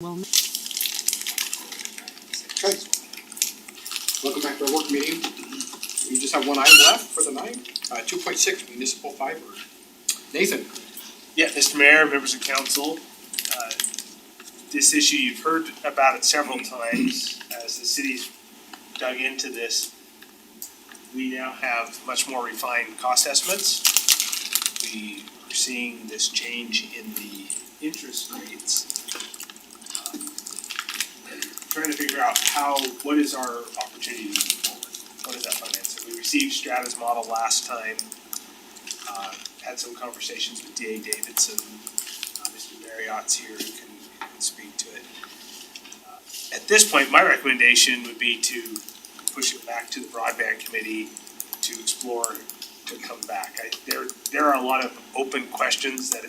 Well, Okay. Welcome back to our work meeting. We just have one item left for the night, 2.6 municipal fiber. Nathan? Yeah, Mr. Mayor, members of council, this issue, you've heard about it several times as the city's dug into this. We now have much more refined cost estimates. We are seeing this change in the interest rates. Trying to figure out what is our opportunity moving forward? What is that finance? We received Strata's model last time. Had some conversations with D.A. Davidson. Mr. Marriott's here who can speak to it. At this point, my recommendation would be to push it back to the broadband committee to explore, to come back. There are a lot of open questions that,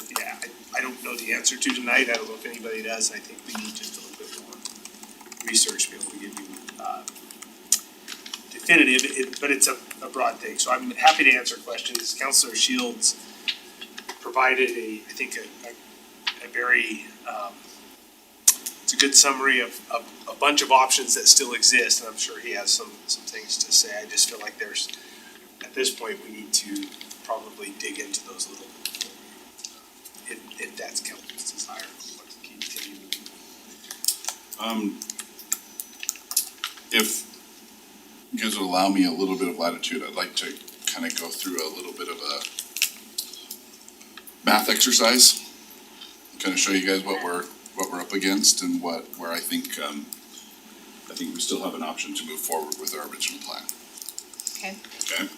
I don't know the answer to tonight. I don't know if anybody does. I think we need just a little bit more research to be able to give you definitive, but it's a broad thing. So I'm happy to answer questions. Councilor Shields provided a very, it's a good summary of a bunch of options that still exist, and I'm sure he has some things to say. I just feel like at this point, we need to probably dig into those a little bit more. If that's council's desire, let's continue. If you guys would allow me a little bit of latitude, I'd like to kind of go through a little bit of a math exercise, kind of show you guys what we're up against and where I think we still have an option to move forward with our original plan. okay. Okay.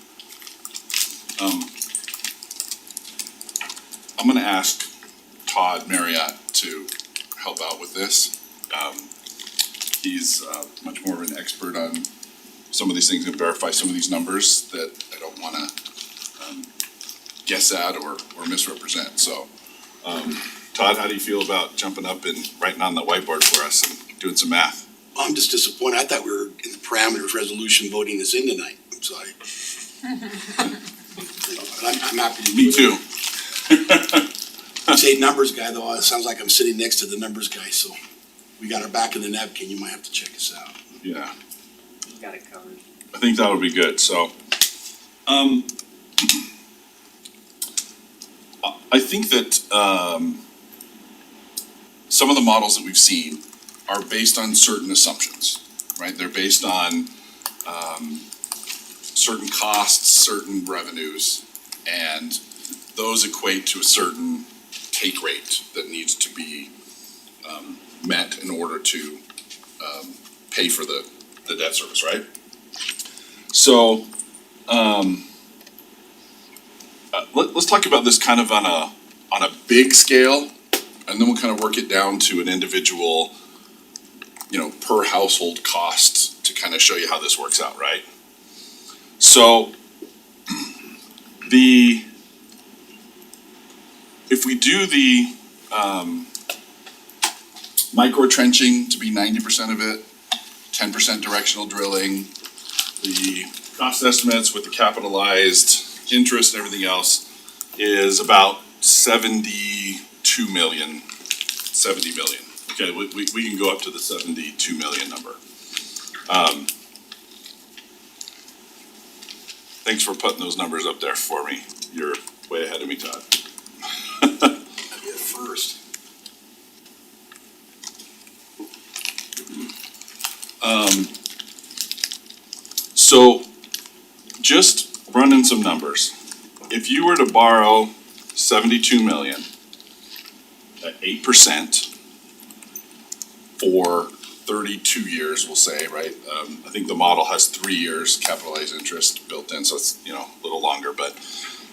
I'm going to ask Todd Marriott to help out with this. He's much more of an expert on some of these things and verify some of these numbers that I don't want to guess at or misrepresent. So, Todd, how do you feel about jumping up and writing on the whiteboard for us and doing some math? I'm just disappointed. I thought we were in the parameters resolution voting this in tonight. I'm sorry. But I'm happy to do it. Me too. Say numbers guy though, it sounds like I'm sitting next to the numbers guy, so we got our back in the napkin. You might have to check us out. Yeah. Got it covered. I think that would be good. So, I think that some of the models that we've seen are based on certain assumptions, right? They're based on certain costs, certain revenues, and those equate to a certain take rate that needs to be met in order to pay for the debt service, right? So, let's talk about this kind of on a big scale, and then we'll kind of work it down to an individual, per household cost to kind of show you how this works out, right? So, if we do the micro trenching to be 90% of it, 10% directional drilling, the cost estimates with the capitalized interest and everything else is about 70 million. Okay, we can go up to the 72 million number. Thanks for putting those numbers up there for me. You're way ahead of me, Todd. I'll be at first. So just running some numbers. If you were to borrow 72 million at 8% for 32 years, we'll say, right? I think the model has 3 years capitalized interest built in, so it's, a little longer, but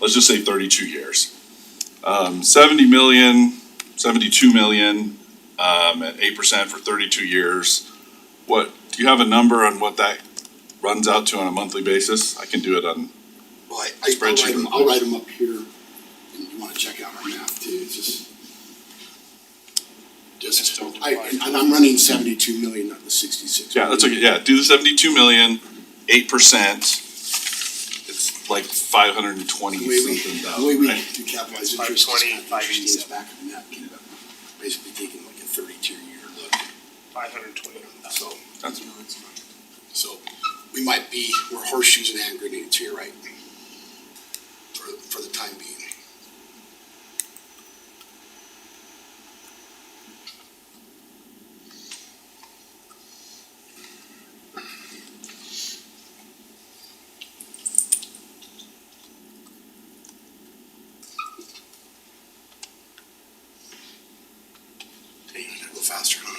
let's just say 32 years. 72 million, at 8% for 32 years. Do you have a number on what that runs out to on a monthly basis? I can do it on Well, spreadsheet. I'll write them up here. And you wanna check out our math too, it's and I'm running 72 million, not the 66. Yeah, that's okay. Yeah, do the 72 million, 8%. It's like 520 something The way we thousand, right? do capitalized interest is 520, kind of interesting, it's back of the napkin. Basically taking like a 32-year look. $521,000. So, That's, so we might be, we're horseshoes and hand grenades here, right? For the time being. Dang, I gotta go faster, huh?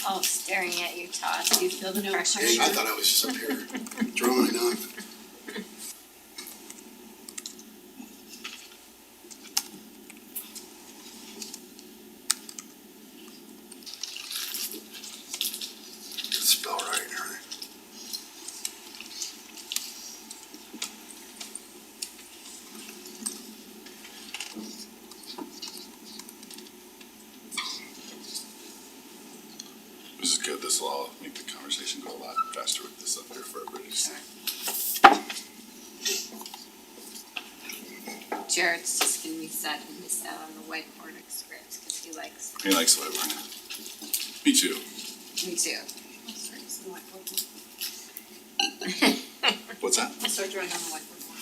Oh, staring at you, Todd. Do you feel the pressure? Dang, I thought I was just up here drawing on. Get the spell right here. this is good, this will all make the conversation go a lot faster with this up here for everybody to see. Jared's just gonna be sad he missed out on the whiteboard scripts because he likes. He likes the whiteboard. Me too. Me too. What's that? I'll start drawing on the whiteboard more.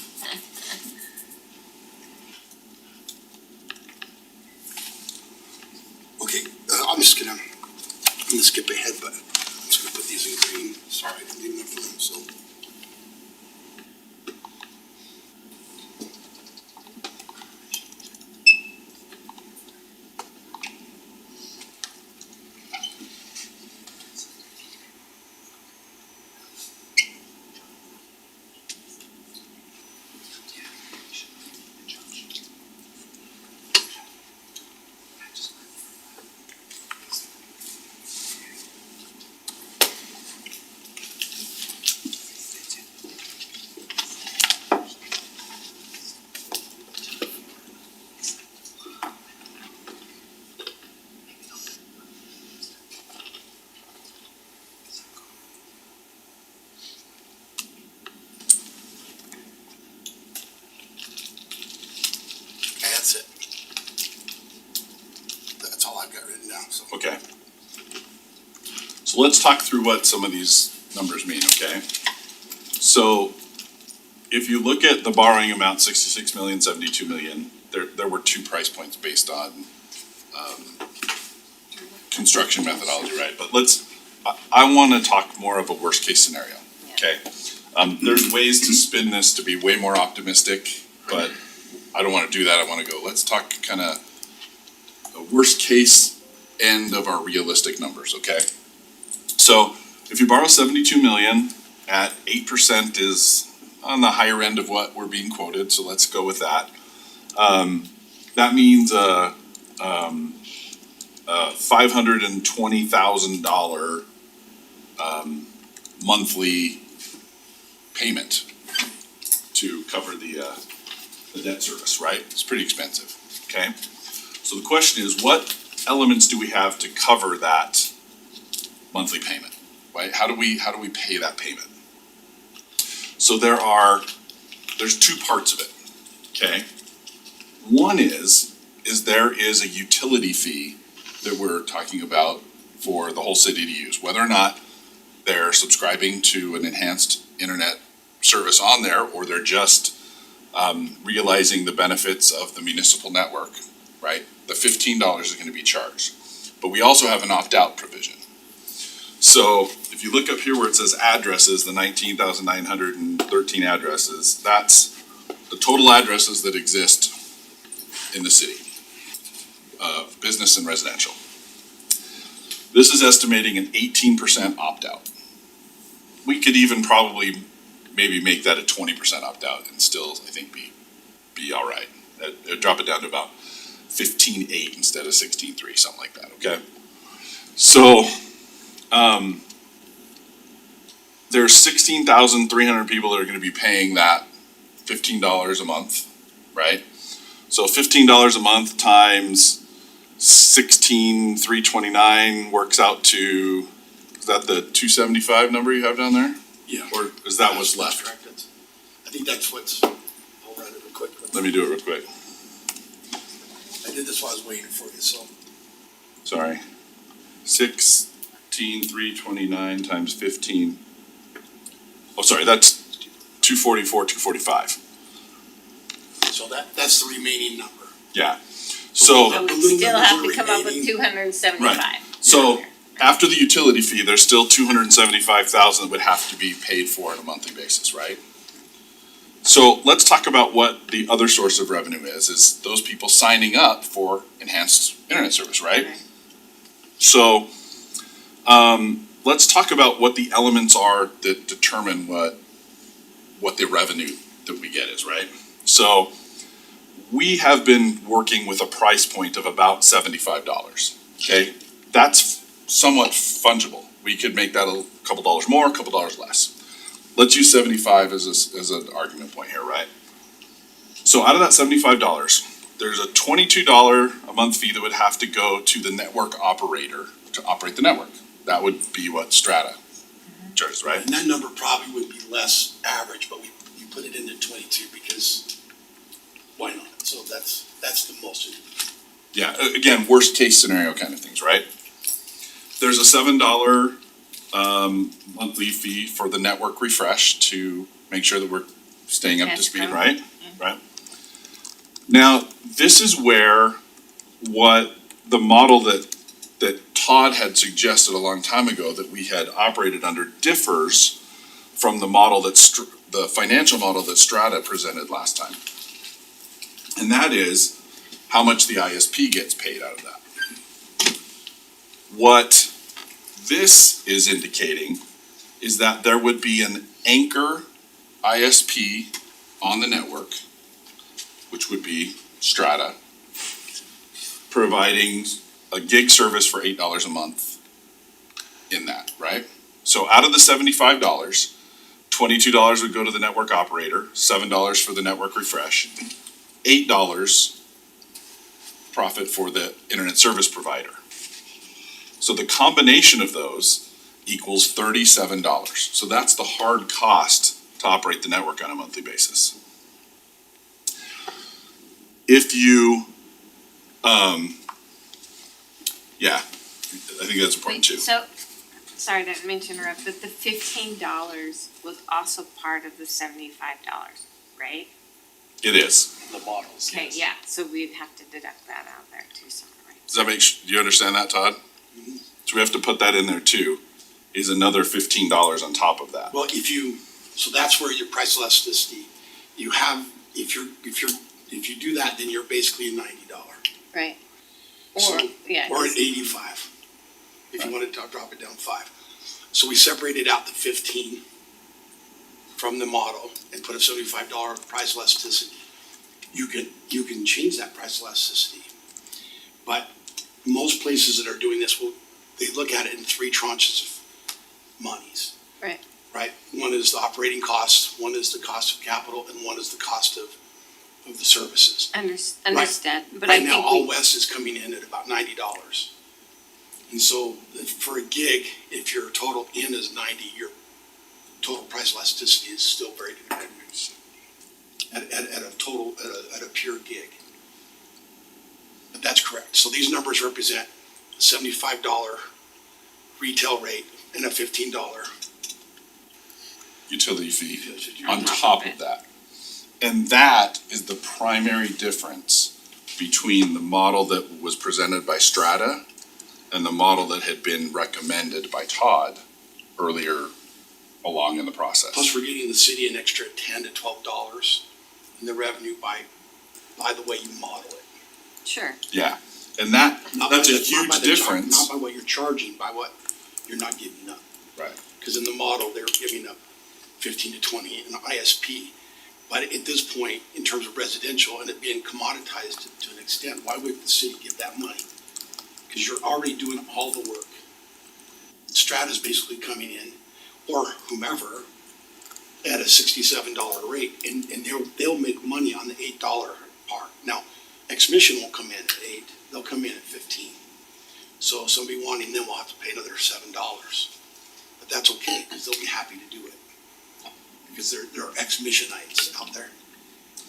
Okay, I'm gonna skip ahead, but I'm just gonna put these in green. Sorry, I didn't leave enough room, so. That's it. That's all I've got written down, so. Okay. So let's talk through what some of these numbers mean, okay? So if you look at the borrowing amount, 66 million, 72 million, there were two price points based on construction methodology, right? But I wanna talk more of a worst case scenario, okay? There's ways to spin this to be way more optimistic, but I don't wanna do that. I wanna go, let's talk kinda a worst case end of our realistic numbers, okay? So if you borrow 72 million at 8% is on the higher end of what we're being quoted, so let's go with that. That means $520,000 monthly payment to cover the debt service, right? It's pretty expensive, okay? So the question is, what elements do we have to cover that monthly payment, right? How do we pay that payment? So there's two parts of it, okay? One is there is a utility fee that we're talking about for the whole city to use, whether or not they're subscribing to an enhanced internet service on there, or they're just realizing the benefits of the municipal network, right? The $15 is gonna be charged. But we also have an opt-out provision. So if you look up here where it says addresses, the 19,913 addresses, that's the total addresses that exist in the city, business and residential. This is estimating an 18% opt-out. We could even probably maybe make that a 20% opt-out and still, I think, be all right. Drop it down to about 15.8 instead of 16.3, something like that, okay? So, there's 16,300 people that are gonna be paying that $15 a month, right? So $15 a month times 16,329 works out to, is that the 275 number you have down there? Yeah. Or is that what's left? I think that's what's, I'll run it real quick. Let me do it real quick. waiting for you, so. Sorry. 16,329 times 15. Oh, sorry, that's 244, 245. So that's the remaining number. Yeah. So So, the we little still numbers have are to come up with remaining. 275. so after the utility fee, there's still 275,000 that would have to be paid for on a monthly basis, right? So let's talk about what the other source of revenue is those people signing up for enhanced internet service, right? Okay. So, let's talk about what the elements are that determine what the revenue that we get is, right? So, we have been working with a price point of about $75, okay? That's somewhat fungible. We could make that a couple dollars more, a couple dollars less. Let's use 75 as an argument point here, right? So out of that $75, there's a $22 a month fee that would have to go to the network operator to operate the network. That would be what Strata charges, right? And that number probably would be less average, but we put it into 22 because why not? So that's the most. Yeah, again, worst case scenario kind of things, right? There's a $7 monthly fee for the network refresh to make sure that we're staying up to Yes, speed, correct. right? Right. Now, this is where what the model that Todd had suggested a long time ago that we had operated under differs from the model the financial model that Strata presented last time. And that is how much the ISP gets paid out of that. What this is indicating is that there would be an anchor ISP on the network, which would be Strata, providing a gig service for $8 a month in that, right? So out of the $75, $22 would go to the network operator, $7 for the network refresh, $8 profit for the internet service provider. So the combination of those equals $37. So that's the hard cost to operate the network on a monthly basis. If you, yeah, I think that's important too. Wait, so, sorry, I didn't mean to interrupt, but the $15 was also part of the $75, right? It is. The models, Okay, yes. yeah, so we'd have to deduct that out there too, somewhere. Does that do you understand that, Todd? So we have to put that in there too, is another $15 on top of that. Well, so that's where your price elasticity, you have, if you do that, then you're basically at $90. Right. So- Or, yeah. Or at 85, if you wanted to drop it down 5. So we separated out the 15 from the model and put a $75 price elasticity. You can change that price elasticity. But most places that are doing this they look at it in 3 tranches of monies. Right. Right? One is the operating cost, one is the cost of capital, and one is the cost of the services. Understood, but I Right now, think All we, West is coming in at about $90. And so for a gig, if your total in is 90, your total price elasticity is still very competitive at a total, at a pure gig. But that's correct. So these numbers represent a $75 retail rate and a $15 Utility fee on on top of that. And that is the primary difference between the model that was presented by Strata and the model that had been recommended by Todd earlier along in the process. Plus, we're getting the city an extra $10 to $12 in the revenue by the way you model it. sure, Yeah, and that's a Not by huge the difference. Not by what you're charging, by what you're not giving up. Right. Because in the model, they're giving up 15 to 20 in ISP. But at this point, in terms of residential and it being commoditized to an extent, why would the city give that money? Because you're already doing all the work. Strata's basically coming in, or whomever, at a $67 rate, and they'll make money on the $8 part. Now, Xmission won't come in at 8, they'll come in at 15. So somebody wanting them will have to pay another $7. But that's okay, because they'll be happy to do it. Because there are ex-missionites out there,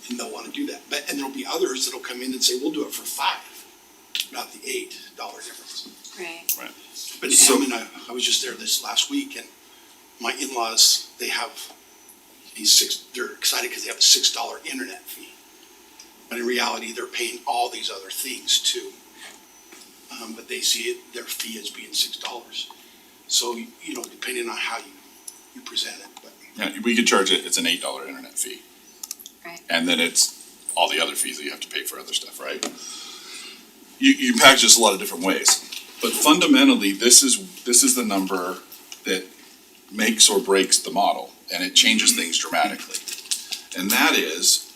and they'll want to do that. And there'll be others that'll come in and say, we'll do it for $5. not the $8 difference. Right. But So- I was just there this last week, and my in-laws, they're excited because they have a $6 internet fee. But in reality, they're paying all these other things too. But they see it, their fee as being $6. So, depending on how you present it, but. Yeah, we could charge it's an $8 internet fee. Right. And then it's all the other fees that you have to pay for other stuff, right? You can package this a lot of different ways, but fundamentally, this is the number that makes or breaks the model, and it changes things dramatically. And that is,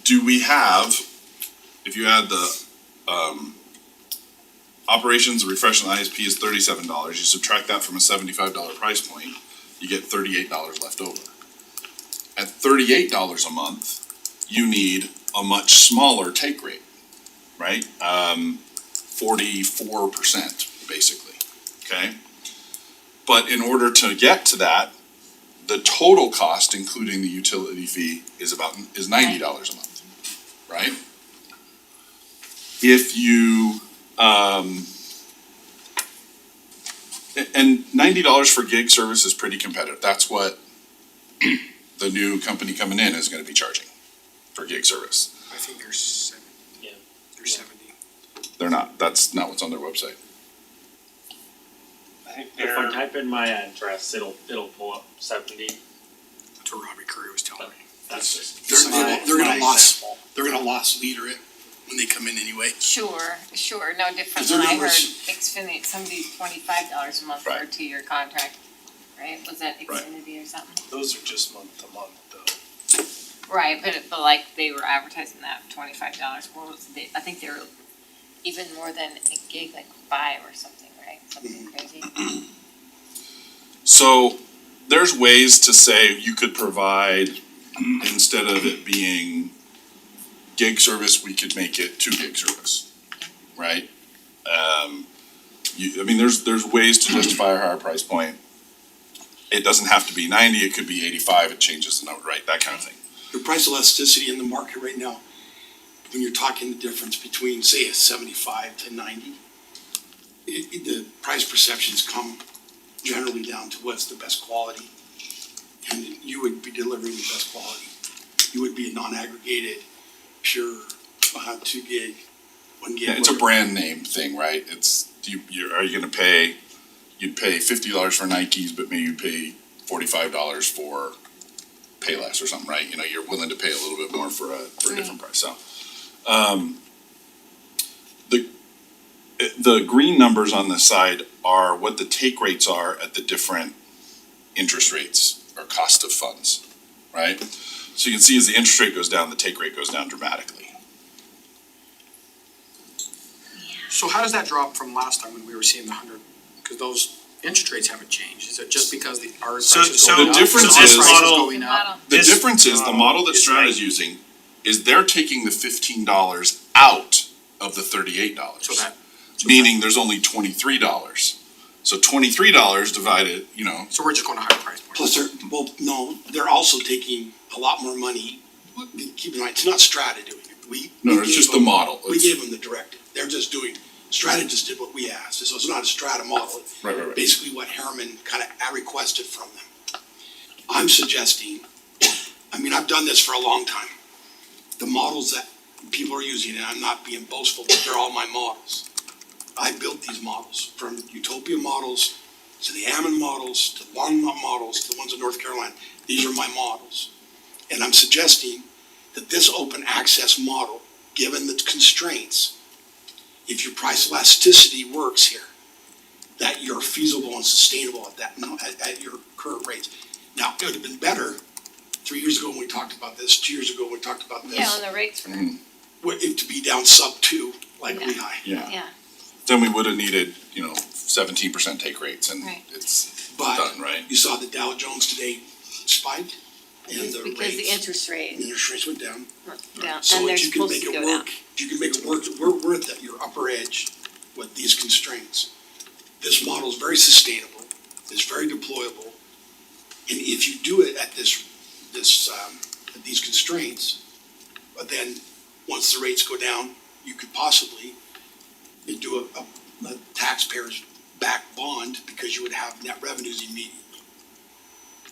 do we have, if you add the, operations, the refresh and ISP is $37, you subtract that from a $75 price point, you get $38 left over. At $38 a month, you need a much smaller take rate, right? 44% basically, okay? But in order to get to that, the total cost, including the utility fee, is $90 a month, right? If you, and $90 for gig service is pretty competitive. That's what the new company coming in is gonna be charging for gig service. I think they're 70. Yeah. They're 70. They're not, that's not what's on their website. I think If I type in my address, it'll pull up 70. That's what Robbie Curry was telling me. That's just. They're gonna my loss example. they're gonna loss leader it when they come in anyway. Sure, no different 'Cause than their I heard numbers- Xfinity, somebody $25 a month for a Right. 2-year contract, right? Was that Right. Xfinity or something? those are just month to month though. Right, but like they were advertising that $25, what was the, I think they were even more than a gig, like 5 or something, right? Something crazy. So there's ways to say you could provide, instead of it being gig service, we could make it 2 gig service, right? There's ways to justify a higher price point. It doesn't have to be 90, it could be 85, it changes the number, right? That kind of thing. The price elasticity in the market right now, when you're talking the difference between, say, a 75 to 90, the price perceptions come generally down to what's the best quality. And you would be delivering the best quality. You would be a non-aggregated, pure 2 gig, 1 gig. Yeah, it's a whatever. brand name thing, right? Are you gonna pay, you'd pay $50 for Nikes, but maybe you'd pay $45 for Payless or something, right? You're willing to pay a little bit more for a different price, so. The green numbers on the side are what the take rates are at the different interest rates or cost of funds, right? So you can see as the interest rate goes down, the take rate goes down dramatically. So how does that drop from last time when we were seeing the 100? Because those interest rates haven't changed. Is it just because our So- prices so going up? the difference Our is- prices model- going up? The This difference is the model that is Strata is like- using is they're taking the $15 out of the $38. So that, Meaning there's only $23. So $23 divided, so we're just going to higher price point. Plus, they're also taking a lot more money. Keep in mind, it's not Strata doing it. no, it's just the model. We It's- gave them the directive. They're just doing, Strata just did what we asked. So it's not a Strata model. Right. Basically what Herriman kind of requested from them. I'm suggesting, I've done this for a long time. The models that people are using, and I'm not being boastful, but they're all my models. I built these models, from Utopia models to the Ammon models, to Longmont models, to the ones in North Carolina. These are my models. And I'm suggesting that this open access model, given the constraints, if your price elasticity works here, that you're feasible and sustainable at your current rates. Now, it would have been better 3 years ago when we talked about this, 2 years ago when we talked about this, Yeah, and the rates were, it to be down sub 2 like Yeah. Lehigh. yeah, Then we would have needed, 17% take rates and Right. it's But done, right? you saw the Dow Jones today spike and it's the because the rates, interest rate and the interest rates went down. went down, So and they're if you can supposed make to it go down. work, if you can make it work, we're at your upper edge with these constraints. This model is very sustainable, it's very deployable. And if you do it at at these constraints, but then once the rates go down, you could possibly do a taxpayer's back bond because you would have net revenues immediately.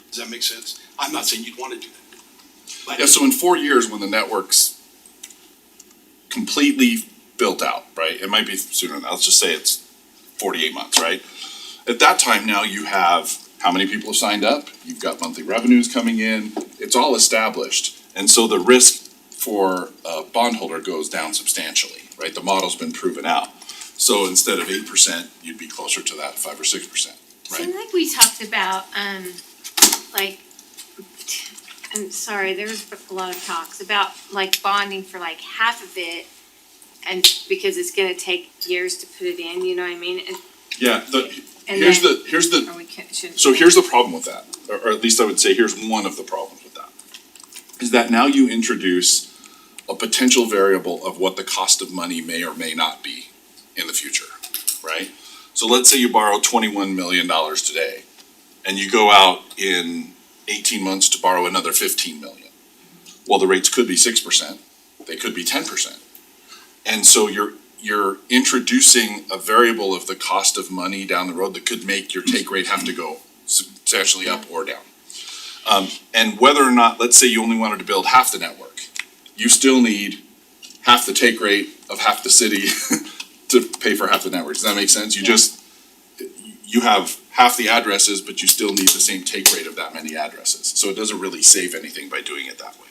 Does that make sense? I'm not saying you'd wanna do that. But Yeah, so in 4 years, when the network's completely built out, right? It might be sooner than that. Let's just say it's 48 months, right? At that time now, you have how many people have signed up? You've got monthly revenues coming in. It's all established. And so the risk for a bondholder goes down substantially, right? The model's been proven out. So instead of 8%, you'd be closer to that 5 or 6%, right? Seemed like we talked about, like, I'm sorry, there was a lot of talks about like bonding for like half of it. And because it's gonna take years to put it in, you know what I mean? Yeah, And here's then- the, Or we can, shouldn't. so here's the problem with that, or at least I would say here's one of the problems with that. Is that now you introduce a potential variable of what the cost of money may or may not be in the future, right? So let's say you borrow $21 million today, and you go out in 18 months to borrow another 15 million. Well, the rates could be 6%, they could be 10%. And so you're introducing a variable of the cost of money down the road that could make your take rate have to go substantially up or down. And whether or not, let's say you only wanted to build half the network, you still need half the take rate of half the city to pay for half the network. Does that make sense? You have half the addresses, but you still need the same take rate of that many addresses. So it doesn't really save anything by doing it that way.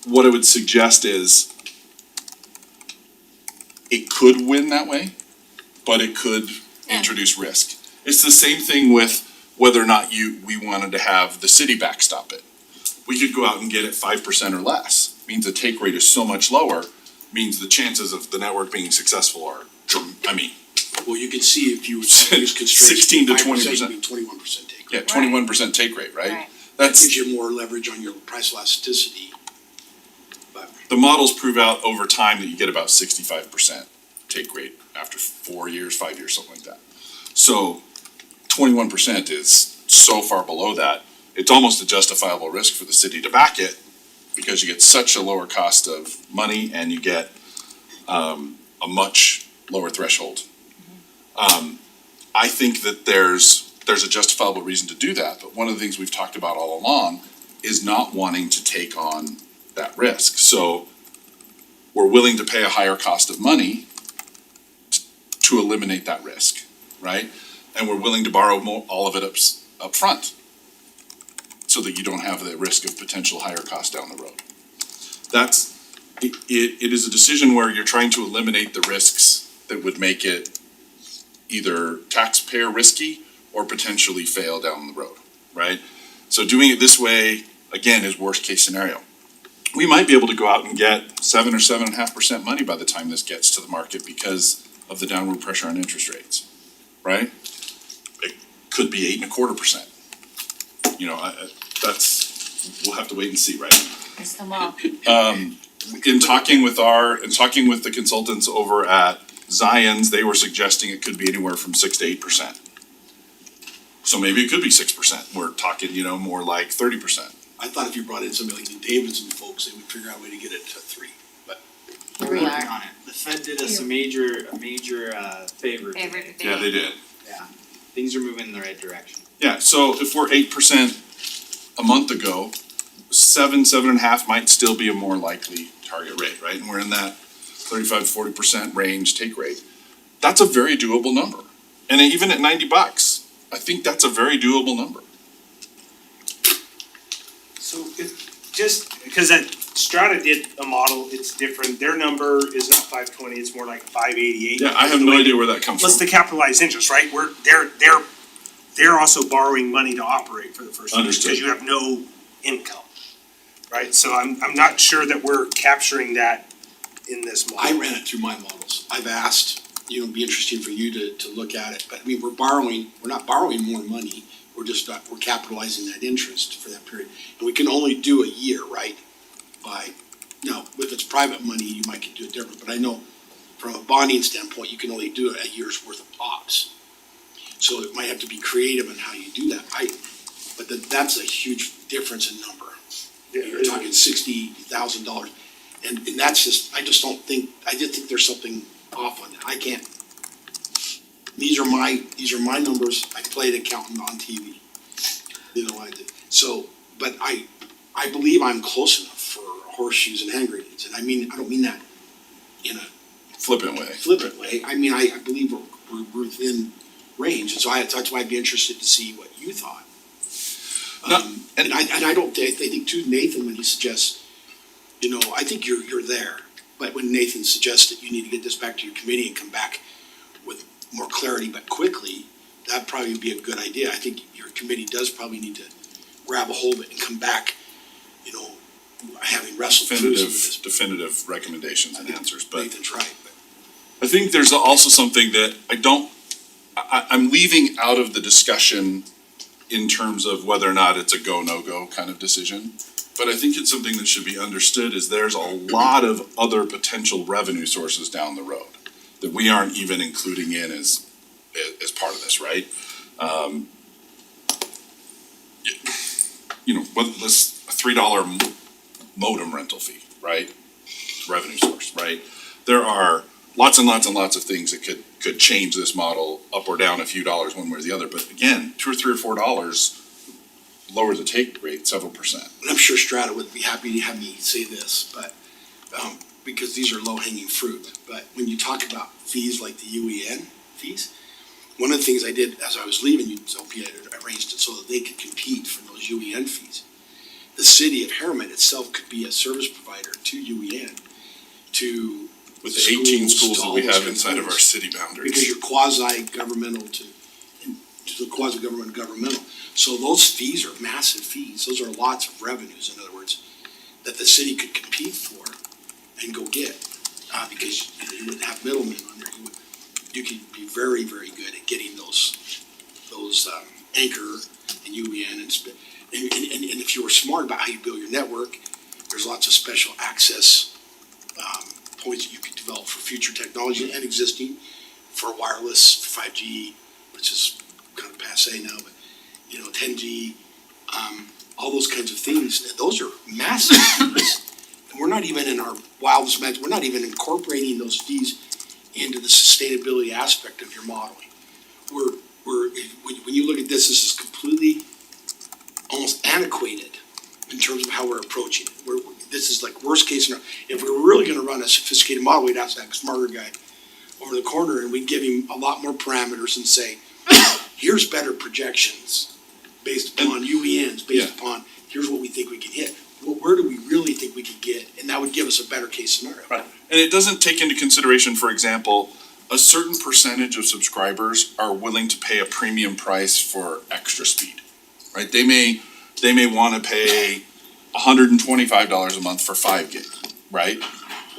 What I would suggest is it could win that way, but it could introduce risk. It's the same thing with whether or not we wanted to have the city backstop it. We could go out and get it 5% or less. Means the take rate is so much lower, means the chances of the network being successful are, well, you can see if you use constraints. 16 to 20%. 21% take rate. yeah, 21% take rate, right? Right. That That's, gives you more leverage on your price elasticity. the models prove out over time that you get about 65% take rate after 4 years, 5 years, something like that. So 21% is so far below that, it's almost a justifiable risk for the city to back it because you get such a lower cost of money and you get a much lower threshold. I think that there's a justifiable reason to do that, but one of the things we've talked about all along is not wanting to take on that risk. So we're willing to pay a higher cost of money to eliminate that risk, right? And we're willing to borrow all of it up front, so that you don't have the risk of potential higher costs down the road. It is a decision where you're trying to eliminate the risks that would make it either taxpayer risky or potentially fail down the road, right? So doing it this way, again, is worst case scenario. We might be able to go out and get 7 or 7.5% money by the time this gets to the market because of the downward pressure on interest rates, right? It could be 8.25%. You know, we'll have to wait and see, right? It's the law. In talking with the consultants over at Zions, they were suggesting it could be anywhere from 6 to 8%. So maybe it could be 6%. We're talking, more like 30%. I thought if you brought in somebody like the Davidson folks, they would figure out a way to get it to 3, but. Here we Working are. on it. The Fed did us a major favor. Favorite Yeah, they did. Yeah, things are moving in the right direction. Yeah, so if we're 8% a month ago, 7.5 might still be a more likely target rate, right? And we're in that 35 to 40% range take rate. That's a very doable number. And even at $90, I think that's a very doable number. So just because that Strata did a model, it's different, their number is not 520, it's more like 588. Yeah, I have no idea where that comes What's from. the capitalized interest, right? They're also borrowing money to operate for the first year. Understood. Because you have no income, right? So I'm not sure that we're capturing that in this model. I ran it through my models. I've asked, it'd be interesting for you to look at it, but we're not borrowing more money. We're capitalizing that interest for that period. And we can only do a year, right? Now, if it's private money, you might can do it different, but I know from a bonding standpoint, you can only do a year's worth of pops. So it might have to be creative in how you do that. But that's a huge difference in number. You're talking $60,000. And that's just, I just think there's something off on that. I can't. These are my numbers. I played accountant on TV. You know, I did. So, but I believe I'm close enough for horseshoes and hand grenades. And I don't mean that in a Flippant way. flippant way. I mean, I believe we're within range. And so that's why I'd be interested to see what you thought. And I think too, Nathan, when he suggests, you know, I think you're there. But when Nathan suggests that you need to get this back to your committee and come back with more clarity but quickly, that'd probably be a good idea. I think your committee does probably need to grab a hold of it and come back, you know, having wrestled through some of this. Definitive recommendations and answers, but Nathan's right, but I think there's also something that I'm leaving out of the discussion in terms of whether or not it's a go, no-go kind of decision. But I think it's something that should be understood is there's a lot of other potential revenue sources down the road that we aren't even including in as part of this, right? You know, whether this a $3 modem rental fee, right? Revenue source, right? There are lots and lots and lots of things that could change this model up or down a few dollars one way or the other. But again, $2 or $3 or $4 lowers the take rate several percent. and I'm sure Strata would be happy to have me say this, but, because these are low-hanging fruit. But when you talk about fees like the UEN fees, one of the things I did as I was leaving Utopia, I arranged it so that they could compete for those UEN fees. The city of Herriman itself could be a service provider to UEN, to With the 18 schools to that all we those have kinds inside of things. our city boundaries. Because you're quasi-governmental to the quasi-government governmental. So those fees are massive fees. Those are lots of revenues, in other words, that the city could compete for and go get. Because you wouldn't have middlemen on there. You could be very, very good at getting those Anchor and UEN and if you were smart about how you build your network, there's lots of special access points that you could develop for future technology and existing for wireless, 5G, which is kind of passe now, but 10G, all those kinds of things. Those are massive fees. And we're not even in our wildest imagination, we're not even incorporating those fees into the sustainability aspect of your modeling. When you look at this is completely almost antiquated in terms of how we're approaching it. This is like worst case scenario. If we were really gonna run a sophisticated model, we'd ask that smarter guy over the corner and we'd give him a lot more parameters and say, here's better projections based upon UENs, based upon, here's what we think we can hit. Where do we really think we could get? And that would give us a better case scenario. Right. And it doesn't take into consideration, for example, a certain percentage of subscribers are willing to pay a premium price for extra speed, right? They may wanna pay $125 a month for 5 gig, right?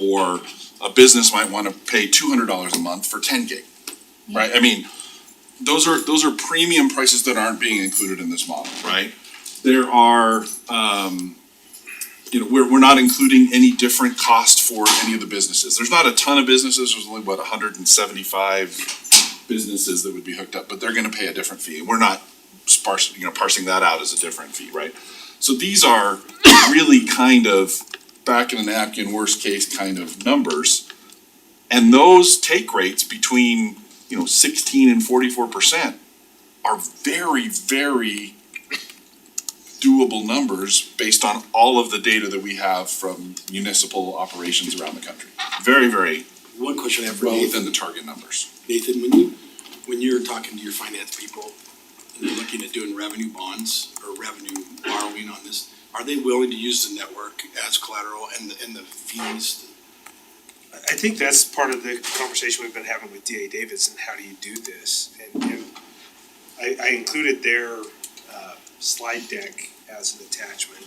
Or a business might wanna pay $200 a month for 10 gig, right? I mean, those are premium prices that aren't being included in this model, right? There are, we're not including any different cost for any of the businesses. There's not a ton of businesses, there's only 175 businesses that would be hooked up, but they're gonna pay a different fee. We're not parsing that out as a different fee, right? So these are really kind of back in a napkin, worst case kind of numbers. And those take rates between 16 and 44% are very, very doable numbers based on all of the data that we have from municipal operations around the country. Very, very One question I have for well Nathan. within the target numbers. Nathan, when you're talking to your finance people and you're looking at doing revenue bonds or revenue borrowing on this, are they willing to use the network as collateral and the fees? I think that's part of the conversation we've been having with DA Davidson, how do you do this? And I included their slide deck as an attachment.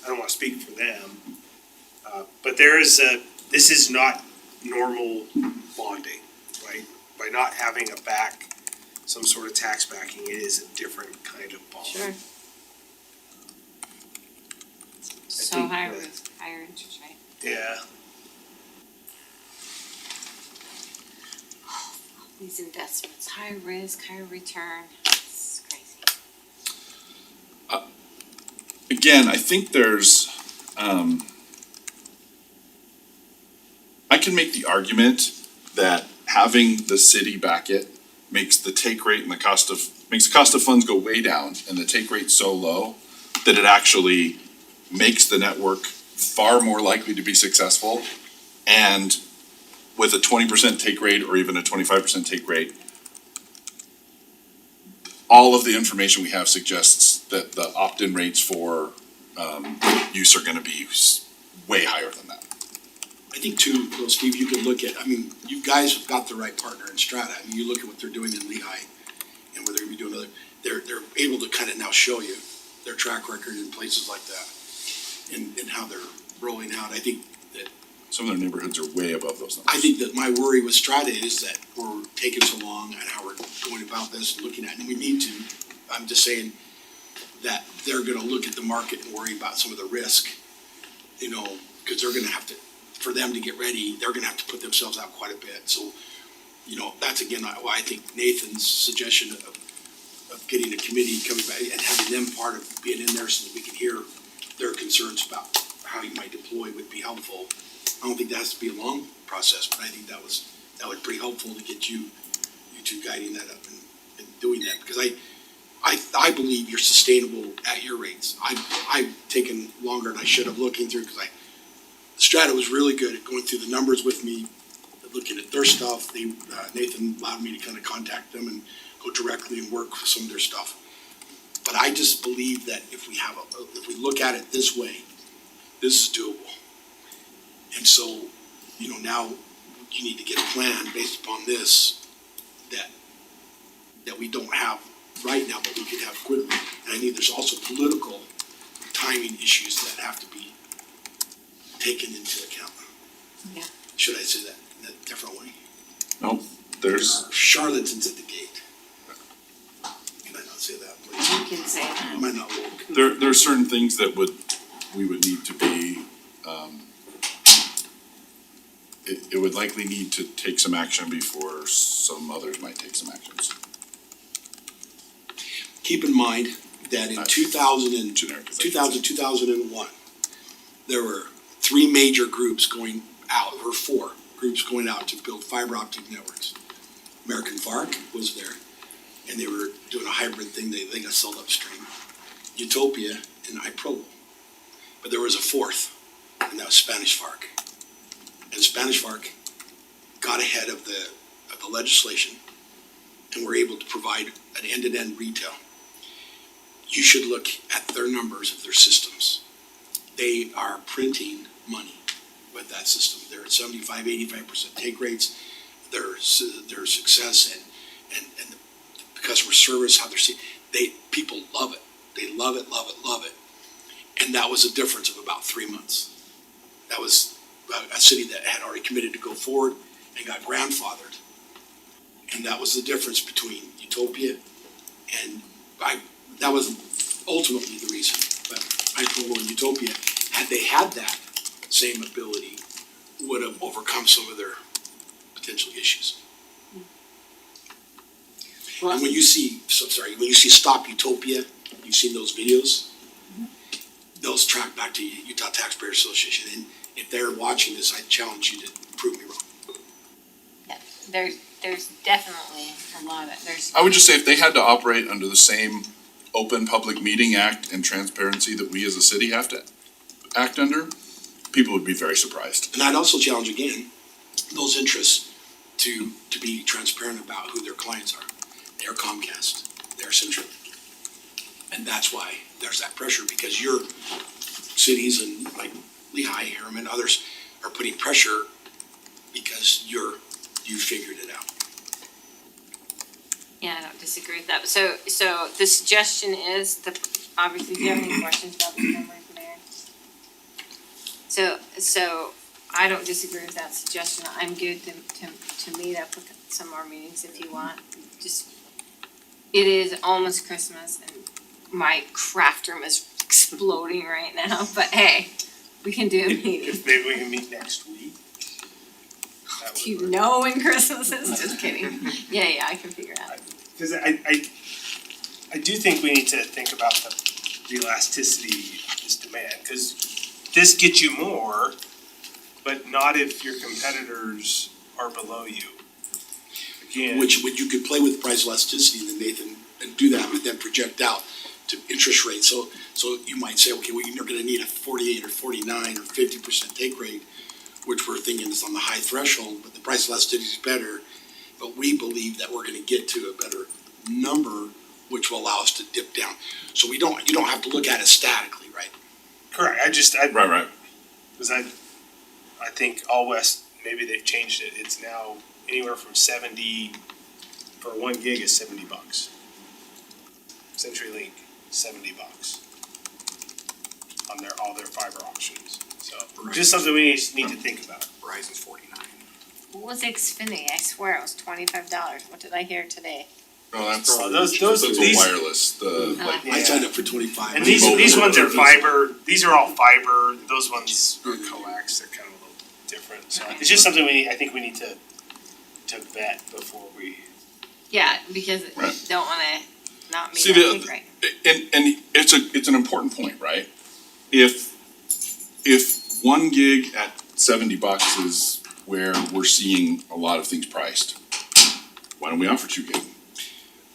I don't wanna speak for them, but this is not normal bonding, right? By not having some sort of tax backing, it is a different kind of bond. Sure. So think higher that- risk, higher interest rate. Yeah. These investments, high risk, high return, it's crazy. again, I think there's, I can make the argument that having the city back it makes the take rate and makes the cost of funds go way down and the take rate so low that it actually makes the network far more likely to be successful. And with a 20% take rate or even a 25% take rate, all of the information we have suggests that the opt-in rates for use are gonna be way higher than that. I think too, well, Steve, you could look at, I mean, you guys have got the right partner in Strata. I mean, you look at what they're doing in Lehigh and what they're gonna be doing, they're able to kind of now show you their track record in places like that and how they're rolling out. I think that Some of their neighborhoods are way above those numbers. I think that my worry with Strata is that we're taking so long and how we're going about this and looking at it, and we need to. I'm just saying that they're gonna look at the market and worry about some of the risk, you know, because they're gonna have to, for them to get ready, they're gonna have to put themselves out quite a bit. So, you know, that's again why I think Nathan's suggestion of getting a committee coming back and having them part of being in there so that we can hear their concerns about how you might deploy would be helpful. I don't think that has to be a long process, but I think that was pretty helpful to get you two guiding that up and doing that, because I believe you're sustainable at your rates. I've taken longer than I should have looking through, because Strata was really good at going through the numbers with me, looking at their stuff. Nathan allowed me to kind of contact them and go directly and work with some of their stuff. But I just believe that if we look at it this way, this is doable. And so, you know, now you need to get a plan based upon this that we don't have right now, but we could have quickly. And I think there's also political timing issues that have to be taken into account. Yeah. Should I say that in a different way? No, there's, Charlatans at the gate. Can I not say that, please? You can say that. Am I not woke? there are certain things that we would need to be, it would likely need to take some action before some others might take some actions. Keep in mind that in That's 2000, generic as I can 2000, 2001, there were three major groups going out, or four groups going out to build fiber optic networks. American FARC was there, and they were doing a hybrid thing. They got sold upstream. Utopia and IPROBO. But there was a fourth, and that was Spanish FARC. And Spanish FARC got ahead of the legislation and were able to provide an end-to-end retail. You should look at their numbers of their systems. They are printing money with that system. They're at 75, 85% take rates. Their success and the customer service, how people love it. They love it, love it, love it. And that was a difference of about 3 months. That was a city that had already committed to go forward and got grandfathered. And that was the difference between Utopia and that was ultimately the reason. But IPROBO and Utopia, had they had that same ability, would have overcome some of their potential issues. Well, And when you see Stop Utopia, you've seen those videos, those track back to Utah Taxpayer Association. And if they're watching this, I challenge you to prove me wrong. Yeah, there's definitely a lot of, there's. I would just say if they had to operate under the same Open Public Meeting Act and transparency that we as a city have to act under, people would be very surprised. And I'd also challenge again, those interests to be transparent about who their clients are. They're Comcast, they're Central. And that's why there's that pressure, because your cities and like Lehigh, Herriman, others are putting pressure because you figured it out. yeah, I don't disagree with that. So the suggestion is obviously, do you have any questions about the numbers there? So I don't disagree with that suggestion. I'm good to meet up with some more meetings if you want. Just, it is almost Christmas and my craft room is exploding right now, but hey, we can do a meeting. If maybe we can meet next week. That would Do you work. know when Christmas is? Just kidding. Yeah, I can figure it out. Cause I do think we need to think about the elasticity of this demand, cause this gets you more, but not if your competitors are below you. Again. Which you could play with price elasticity then, Nathan, and do that, but then project out to interest rates. So you might say, okay, well, you're gonna need a 48 or 49 or 50% take rate, which we're thinking is on the high threshold, but the price elasticity is better. But we believe that we're gonna get to a better number, which will allow us to dip down. So you don't have to look at it statically, right? Correct, Right. cause I think All West, maybe they've changed it, it's now anywhere from 70, for 1 gig is $70. CenturyLink, $70 on all their fiber auctions, so just something we need to think about. Verizon's 49. What was Xfinity? I swear it was $25. What did I hear today? No, that's, Oh, that's those- all these- wireless, the, like, I signed up for 25. And these ones are fiber, these are all fiber, those ones are coax, they're kind of a little different, so it's just something I think we need to vet before we. Yeah, because Right. don't wanna not meet See, our take rate. and it's an important point, right? If 1 gig at $70 is where we're seeing a lot of things priced, why don't we offer 2 gig,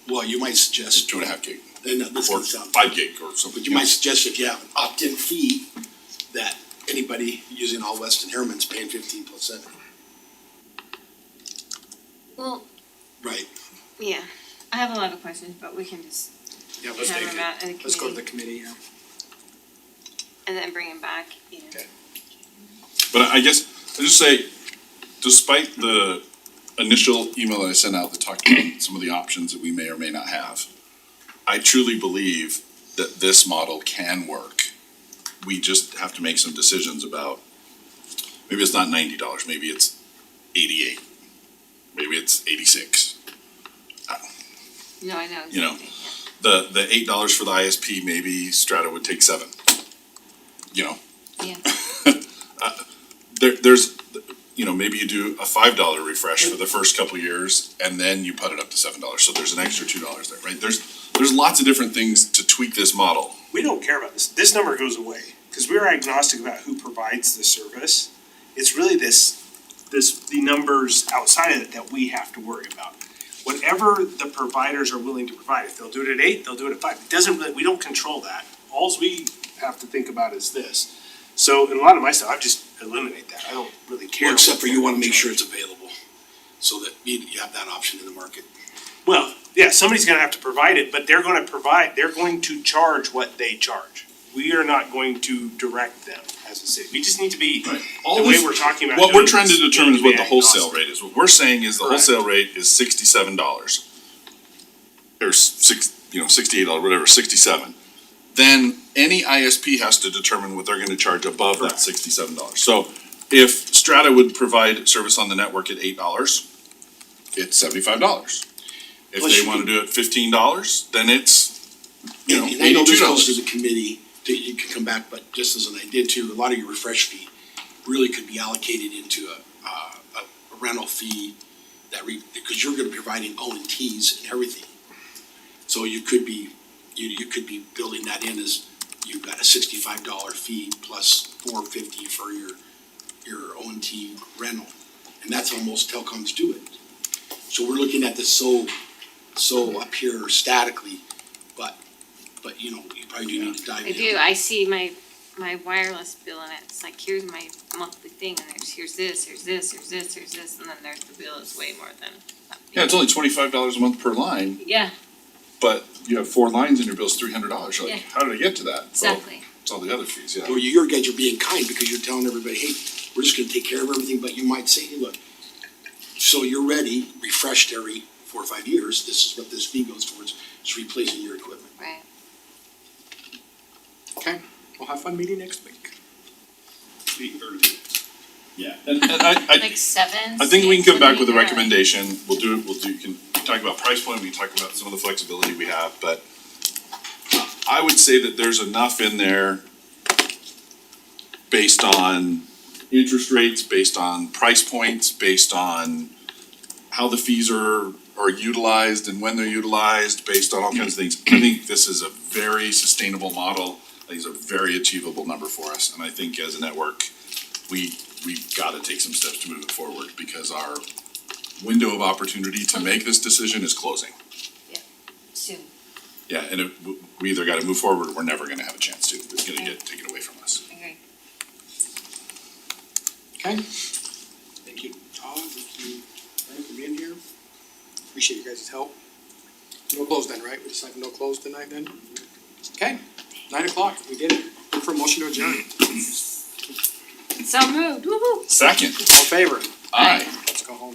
Well, you might suggest, 2.5 gig, and this or can sound, 5 gig or something? but you might suggest if you have an opt-in fee, that anybody using All West and Herriman's paying 15 plus 7. Well, Right. yeah, I have a lot of questions, but we can just Yeah, have them out in the let's go to the committee committee, yeah. and then bring them back, you know. Okay. But I guess, I just say, despite the initial email that I sent out that talked about some of the options that we may or may not have, I truly believe that this model can work. We just have to make some decisions about, maybe it's not $90, maybe it's 88, maybe it's 86. No, I know You know, exactly, The $8 for the ISP, maybe Strata would take 7. You know? Yeah. There's, you know, maybe you do a $5 refresh for the first couple years, and then you put it up to $7, so there's an extra $2 there, right? There's lots of different things to tweak this model. We don't care about this, this number goes away, cause we're agnostic about who provides the service. It's really the numbers outside of it that we have to worry about. Whatever the providers are willing to provide, if they'll do it at 8, they'll do it at 5, it doesn't really, we don't control that, alls we have to think about is this. So in a lot of my stuff, I just eliminate that, I don't really care. Well, except for you wanna make sure it's available, so that you have that option in the market. Well, yeah, somebody's gonna have to provide it, but they're going to charge what they charge. We are not going to direct them as a city, we just need to be, Right. the way we're talking about What we're doing trying to this, determine we is need what to the be wholesale agnostic. rate is. What we're saying is the Correct. wholesale rate is $67. Or $68, whatever, 67. Then any ISP has to determine what they're gonna charge above that $67. So if Strata would provide service on the network at $8, it's $75. If Plus they you wanna can- do it $15, then it's, you know, And I know this goes to $82. the committee, that you can come back, but just as an idea too, a lot of your refresh fee really could be allocated into a rental fee because you're gonna be providing O&Ts and everything. So you could be building that in as, you've got a $65 fee plus $450 for your O&T rental. And that's how most telecoms do it. So we're looking at this so up here statically, but you know, you probably do need to dive I in. do, I see my wireless bill and it's like, here's my monthly thing and here's this, and then there's the bill is way more than. Yeah, it's only $25 a month per line, Yeah, but you have 4 lines and your bill's $300. You're like, Yeah. how did I get to that? Well, exactly. it's all the other fees, yeah. Well, your guys are being kind because you're telling everybody, hey, we're just gonna take care of everything, but you might say, hey, look, so you're ready, refreshed every 4 or 5 years, this is what this fee goes towards, it's replacing your equipment. Right. Okay, we'll have fun meeting next week. Yeah, and I Like 7. I think we can come back with a 6, recommendation, we'll do, you can talk about price point, we can talk about some of the flexibility we have, but I would say that there's enough in there based on interest rates, based on price points, based on how the fees are are utilized and when they're utilized based on all kinds of things. I think this is a very sustainable model. I think it's a very achievable number for us, and I think as a network, we've gotta take some steps to move it forward because our window of opportunity to make this decision is closing. Soon. Yeah, and if, we either gotta move forward or we're never gonna have a chance to. It's gonna get taken away from us. Okay. Okay? Thank you, Todd, thank you, Frank, for being here. Appreciate you guys' help. No close then, right? We decided no close tonight then? Okay, 9:00, we did it. Look for a motion to adjourn. So moved, woo-hoo. Second, All in favor? aye. Let's go home.